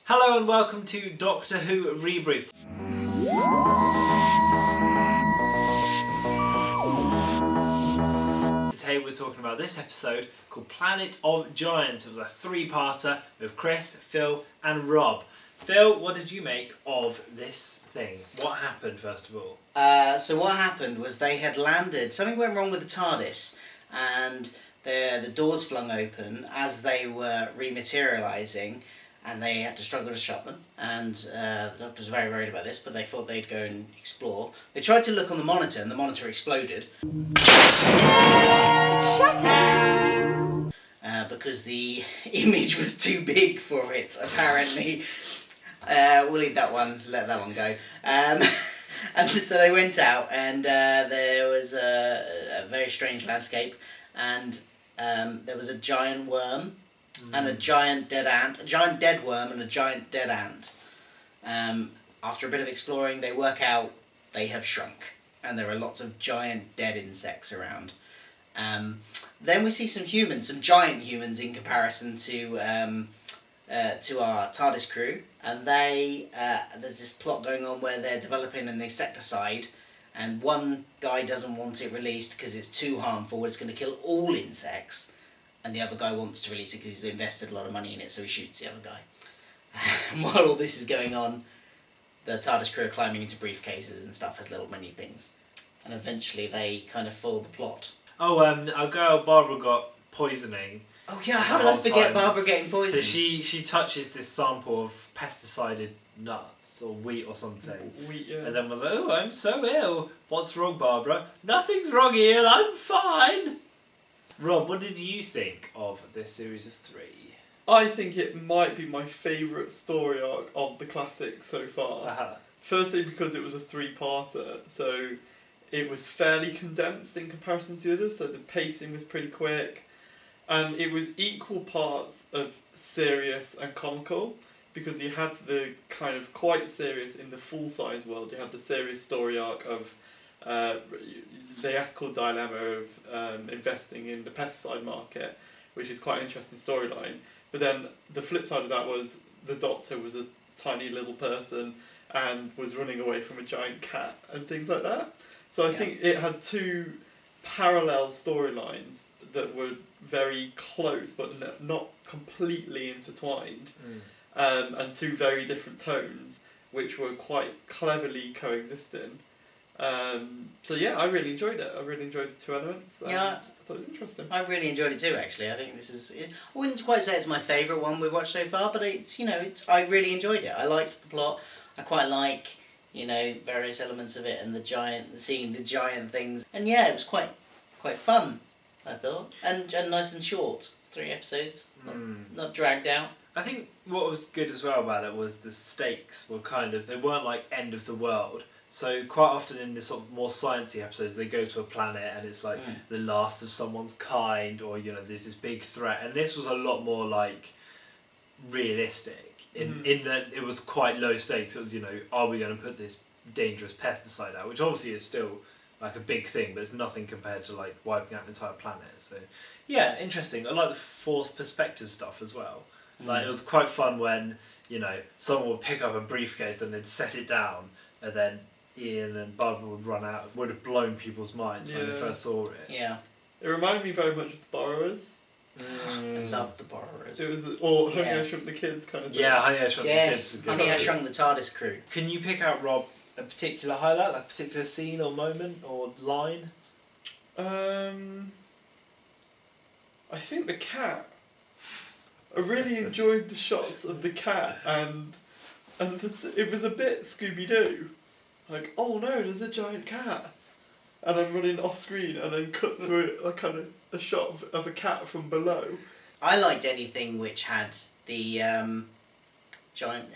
Hello and welcome to Doctor Who Rebriefed. Today we're talking about this episode called Planet of Giants. It was a three-parter with Chris, Phil and Rob. Phil, what did you make of this thing? What happened first of all? So what happened was they had landed, something went wrong with the TARDIS and the doors flung open as they were rematerialising, and they had to struggle to shut them, and the Doctor was very worried about this, but they thought they'd go and explore. They tried to look on the monitor and the monitor exploded. Because the image was too big for it, apparently. We'll leave that one, let that one go. And so they went out, and there was a very strange landscape, and there was a giant worm and a giant dead ant, a giant dead worm and a giant dead ant. After a bit of exploring, they work out they have shrunk, and there are lots of giant dead insects around. Then we see some humans, some giant humans in comparison to our TARDIS crew, and there's this plot going on where they're developing an insecticide, and one guy doesn't want it released because it's too harmful, it's going to kill all insects, and the other guy wants to release it because he's invested a lot of money in it, so he shoots the other guy. And while all this is going on, the TARDIS crew are climbing into briefcases and stuff as little mini things, and eventually they kind of foil the plot. Oh, our girl Barbara got poisoning. Oh yeah, how did I forget Barbara getting poisoned? So she touches this sample of pesticided nuts or wheat or something. Wheat, yeah. And then was like, oh, I'm so ill. What's wrong, Barbara? Nothing's wrong, Ian. I'm fine. Rob, what did you think of this series of three? I think it might be my favourite story arc of the classic so far. Uh-huh. Firstly, because it was a three-parter, so it was fairly condensed in comparison to the others, so the pacing was pretty quick. And it was equal parts of serious and comical, because you had the kind of quite serious in the full-size world. You had the serious story arc of the ethical dilemma of investing in the pesticide market, which is quite an interesting storyline. But then the flip side of that was the Doctor was a tiny little person and was running away from a giant cat and things like that. So I think it had two parallel storylines that were very close but not completely intertwined, and two very different tones which were quite cleverly coexisting. So yeah, I really enjoyed it. I really enjoyed the two elements. Yeah, I thought it was interesting. I really enjoyed it too. Actually, I think this is. I wouldn't quite say it's my favourite one we've watched so far, but I really enjoyed it. I liked the plot. I quite like various elements of it and seeing the giant things. And yeah, it was quite fun, I thought, and nice and short. 3 episodes, not dragged out. I think what was good as well about it was the stakes were they weren't like end of the world. So quite often in this sort of more sciencey episodes, they go to a planet and it's like the last of someone's kind, or there's this big threat. And this was a lot more like realistic in that it was quite low stakes. It was are we going to put this dangerous pesticide out, which obviously is still like a big thing, but it's nothing compared to like wiping out an entire planet. So yeah, interesting. I like the forced perspective stuff as well. Like it was quite fun when someone would pick up a briefcase and they'd set it down, and then Ian and Barbara would run out. It would have blown people's minds when they first saw it. Yeah. It reminded me very much of The Borrowers. I love The Borrowers. It was, or Honey, I Shrunk the Kids kind of thing. Yeah, Honey, I Shrunk the Kids. Yes, Honey, I Shrunk the TARDIS Crew. Can you pick out, Rob, a particular highlight, like a particular scene or moment or line? I think the cat. I really enjoyed the shots of the cat, and it was a bit Scooby-Doo. Like, oh no, there's a giant cat, and I'm running off screen, and then cut to a shot of a cat from below. I liked anything which had the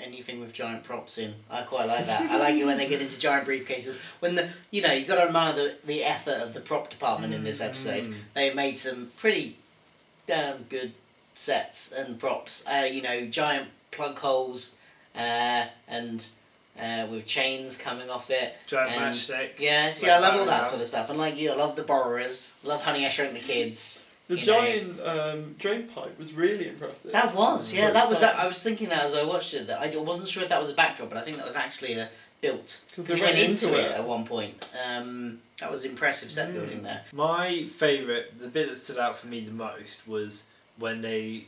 anything with giant props in. I quite like that. I like it when they get into giant briefcases. When you got to admire the effort of the prop department in this episode. They made some pretty damn good sets and props. Giant plug holes and with chains coming off it. Giant matchstick. Yeah, see, I love all that sort of stuff. And like you, I love The Borrowers. Love Honey, I Shrunk the Kids. The giant drain pipe was really impressive. That was, yeah. Very That was. fun. I was thinking that as I watched it. That I wasn't sure if that was a backdrop, but I think that was actually built. 'Cause Because they you went went into into it it. at one point. That was impressive set building there. My favourite, the bit that stood out for me the most was when they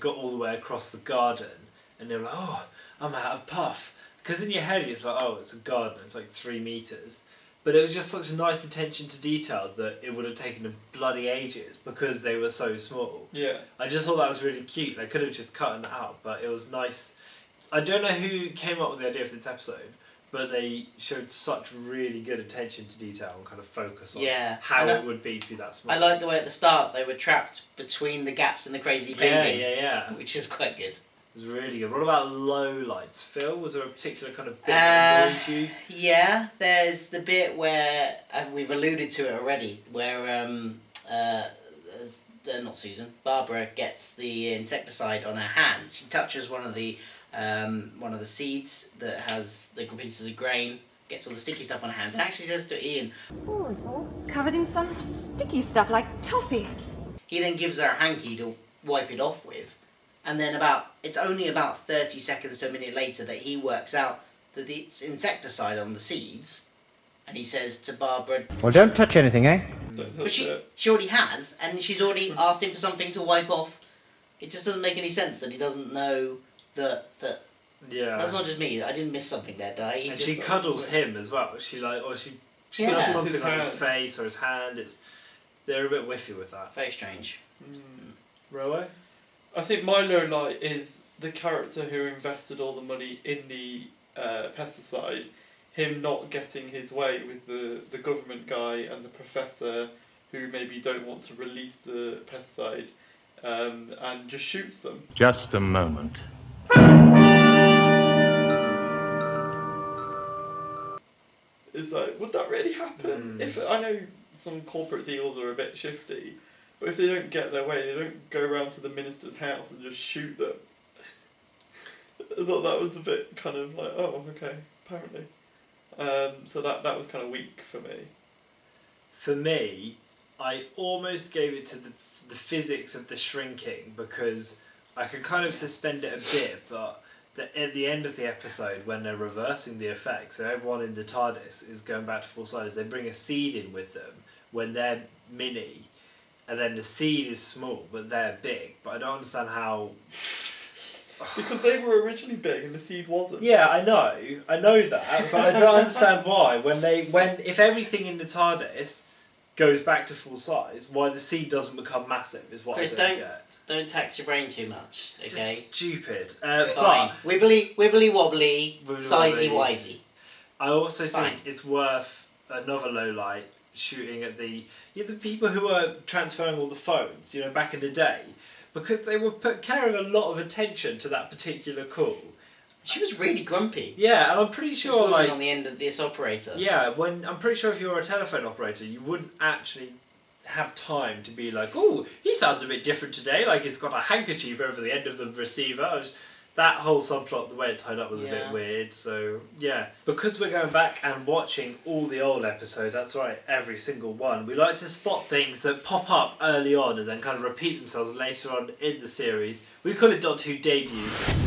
got all the way across the garden and they were like, oh, I'm out of puff. Because in your head it's like, oh, it's a garden, it's like 3 metres. But it was just such a nice attention to detail that it would have taken them bloody ages because they were so small. Yeah. I just thought that was really cute. They could have just cut it out, but it was nice. I don't know who came up with the idea for this episode, but they showed such really good attention to detail and kind of focus on how it would be to be that small. I liked the way at the start they were trapped between the gaps in the crazy painting. Yeah. Which is quite good. It was really good. What about low lights, Phil? Was there a particular kind of bit that annoyed you? Yeah, there's the bit where we've alluded to it already, where not Susan, Barbara gets the insecticide on her hands. She touches one of the seeds that has the pieces of grain, gets all the sticky stuff on her hands, and actually says to Ian, Oh, it's all covered in some sticky stuff like toffee. He then gives her a hanky to wipe it off with, and then it's only about 30 seconds to a minute later that he works out that it's insecticide on the seeds, and he says to Barbara, well, don't touch anything, eh? but she already has, and she's already asked him for something to wipe off. It just doesn't make any sense that he doesn't know that. Yeah. That's not just me. I didn't miss something there, did I? And she cuddles him as well. She does something on his face or his hand. They're a bit whiffy with that. Very strange. Rowo? I think my low light is the character who invested all the money in the pesticide, him not getting his way with the government guy and the professor who maybe don't want to release the pesticide and just shoots them. Just a moment. It's like, would that really happen? If I know some corporate deals are a bit shifty, but if they don't get their way, they don't go around to the minister's house and just shoot them. I thought that was a bit kind of like, oh, okay, apparently. So that was kind of weak for me. For me, I almost gave it to the physics of the shrinking because I could kind of suspend it a bit, but at the end of the episode when they're reversing the effect, so everyone in the TARDIS is going back to full size, they bring a seed in with them when they're mini, and then the seed is small but they're big, but I don't understand how. Because they were originally big and the seed wasn't. Yeah, I know that, but I don't understand why if everything in the TARDIS goes back to full size, why the seed doesn't become massive is what Chris, I don't get. Don't tax your brain too much, okay? Just stupid. Fine. Wibbly wobbly, Wibbly sizey wobbly. wisey. I also Fine. think it's worth another low light shooting at the people who were transferring all the phones, back in the day, because they were carrying a lot of attention to that particular call. She was really grumpy. Yeah, and I'm pretty sure on the end of this operator. Yeah, I'm pretty sure if you're a telephone operator, you wouldn't actually have time to be like, oh, he sounds a bit different today, like he's got a handkerchief over the end of the receiver. That whole subplot, the way it tied up was a bit weird, so yeah. Because we're going back and watching all the old episodes, that's right, every single one, we like to spot things that pop up early on and then kind of repeat themselves later on in the series. We call it Doctor Who debuts.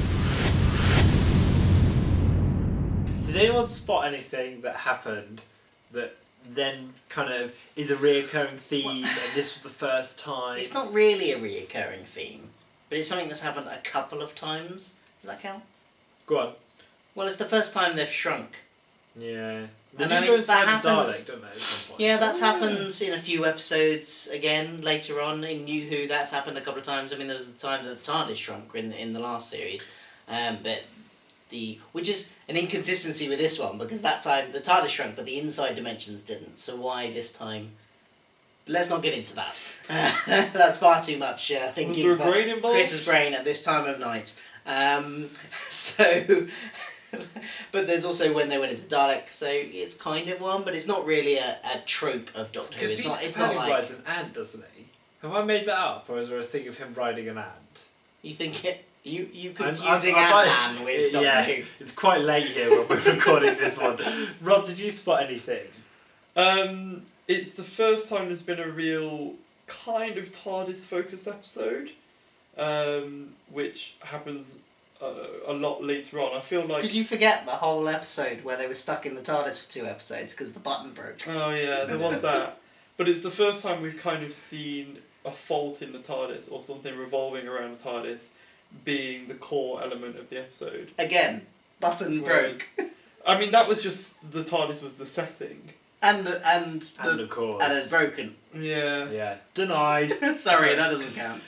Did anyone spot anything that happened that then kind of is a reoccurring theme and this was the first time? It's not really a reoccurring theme, but it's something that's happened a couple of times. Does that count? Go on. Well, it's the first time they've shrunk. Yeah. They And do I mean, go inside that the happens- Dalek, don't they, at some point? Yeah, that's happened in a few episodes again later on in New Who. That's happened a couple of times. I mean, there was the time that the TARDIS shrunk in the last series, which is an inconsistency with this one because that time the TARDIS shrunk, but the inside dimensions didn't. So why this time? Let's not get into that. That's far too much thinking Was there a for brain involved? Chris's brain at this time of night. But there's also when they went into Dalek, so it's kind of one, but it's not really a trope of Doctor Who. Because It's not like rides an ant, doesn't he? Have I made that up, or is there a thing of him riding an ant? you think it. You I'm- confusing I'm- Ant-Man with Doctor yeah, Who. it's quite late here when we're recording this one. Rob, did you spot anything? It's the first time there's been a real kind of TARDIS focused episode, which happens a lot later on. I feel like. Did you forget the whole episode where they were stuck in the TARDIS for 2 episodes because the button broke? Oh yeah, there was that. But it's the first time we've kind of seen a fault in the TARDIS or something revolving around the TARDIS being the core element of the episode. Again, button broke. I mean, that was just the TARDIS was the setting. And the cause. And it's broken. Yeah. Yeah. Denied. Sorry, that doesn't count.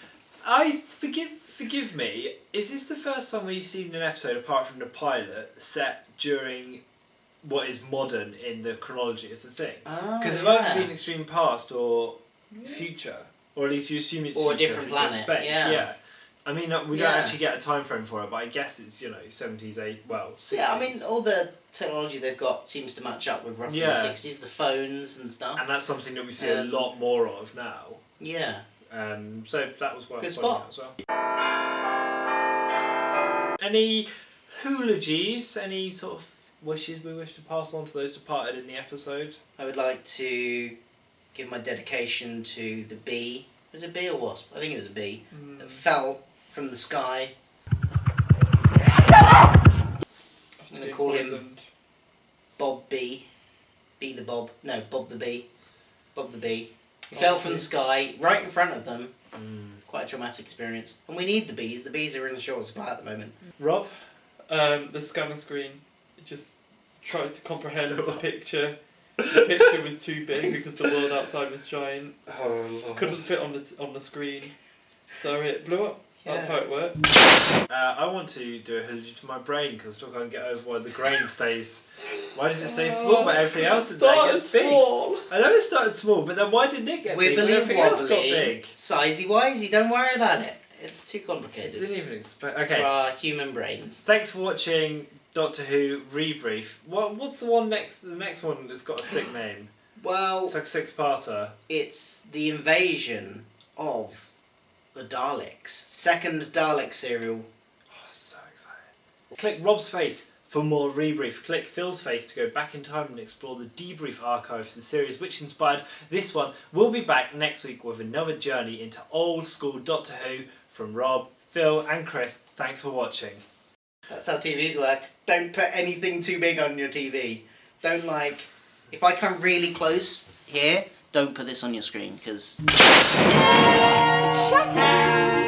I forgive me. Is this the first time we've seen an episode, apart from the pilot, set during what is modern in the chronology of the thing? Because it's either been extreme past or future, or at least you assume it's or a future different if it's in planet. space. Yeah. I mean, we don't actually get a time frame for it, but I guess it's 70s, 60s. Yeah, I mean, all the technology they've got seems to match up with roughly the 60s, the phones and stuff. And that's something that we see a lot more of now. Yeah. So that was worth Good pointing spot. out as well. Any hoologies, any sort of wishes we wish to pass on to those departed in the episode? I would like to give my dedication to the bee. Was it a bee or wasp? I think it was a bee. That fell from the sky. I'm going to call him Bob B. B the Bob. No, Bob the Bee. Bob the Bee. He fell from the sky right in front of them. Quite a traumatic experience. And we need the bees. The bees are in short supply at the moment. Rob? The scanner screen. It just tried to comprehend the picture. The picture was too big because the world outside was giant. Couldn't fit on the screen. So it blew up. That's how it worked. I want to do a eulogy to my brain because I still can't get over why the grain stays. Why does it stay small but everything else in there gets big? Small. I know it started small, but then why didn't it get big? Wibbly Everything else got wobbly, big. sizey wisey, don't worry about it. It's too complicated. Didn't even expect. For Okay. our human brains. Thanks for watching Doctor Who Rebrief. What's the one next? The next one that's got a sick name. Well, It's like a 6-parter. it's the invasion of the Daleks. Second Dalek serial. Oh, so excited. Click Rob's face for more Rebrief. Click Phil's face to go back in time and explore the debrief archive of the series which inspired this one. We'll be back next week with another journey into old school Doctor Who from Rob, Phil and Chris. Thanks for watching. That's how TVs work. Don't put anything too big on your TV. Don't if I come really close here, don't put this on your screen because... It's shattered.